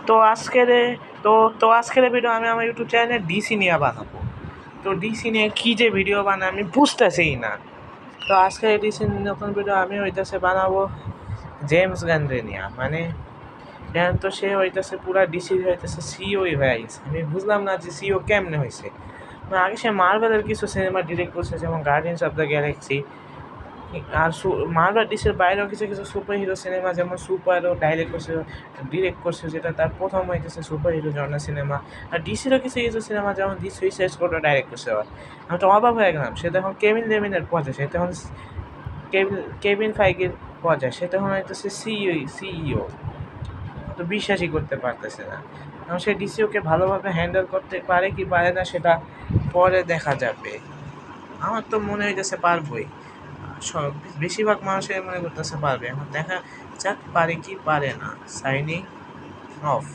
তো আজকের তো তো আজকের ভিডিও আমি আমার ইউটিউব চ্যানেলে ডিসি নিয়ে বানাবো। তো ডিসি নিয়ে কী যে ভিডিও বানাই আমি বুঝতেছিই না। তো আজকে ডিসি নতুন ভিডিও আমি হইতেছে বানাবো জেমস গানরে নিয়ে, মানে এখন তো সে হইতেছে পুরা ডিসি হইতেছে সিওই হয়ে গেছে। আমি বুঝলাম না যে সিও কেমনে হয়েছে। আগে সে মার্ভেলের কিছু সিনেমা ডিরেক্ট করছে, যেমন গার্ডিয়ান্স অফ দ্য গ্যালাক্সি, আর মার্ভেল ডিসির বাইরেও কিছু কিছু সুপার হিরো সিনেমা যেমন সুপারও ডিরেক্ট করছে, যেটা তার প্রথম হইতেছে সুপার হিরো জনরা সিনেমা। আর ডিসিরও কিছু কিছু সিনেমা যেমন দি সুইসাইড স্কোয়াডও ডাইরেক্ট করছে। আমি তো অবাক হয়ে গেলাম, সে তখন কেভিন লেভিনের পর্যায়ে, সে তখন কেভিন ফাইগের পর্যায়ে, সে তখন হইতেছে সিইও। তো বিশ্বাসই করতে পারতেছে না। এবং সে ডিসিওকে ভালোভাবে হ্যান্ডেল করতে পারে কি পারে না সেটা পরে দেখা যাবে। আমার তো মনে হইতেছে পারবই, সব বেশিরভাগ মানুষের মনে করতেছে পারবে। এখন দেখা যাক পারে কি পারে না। Signing off.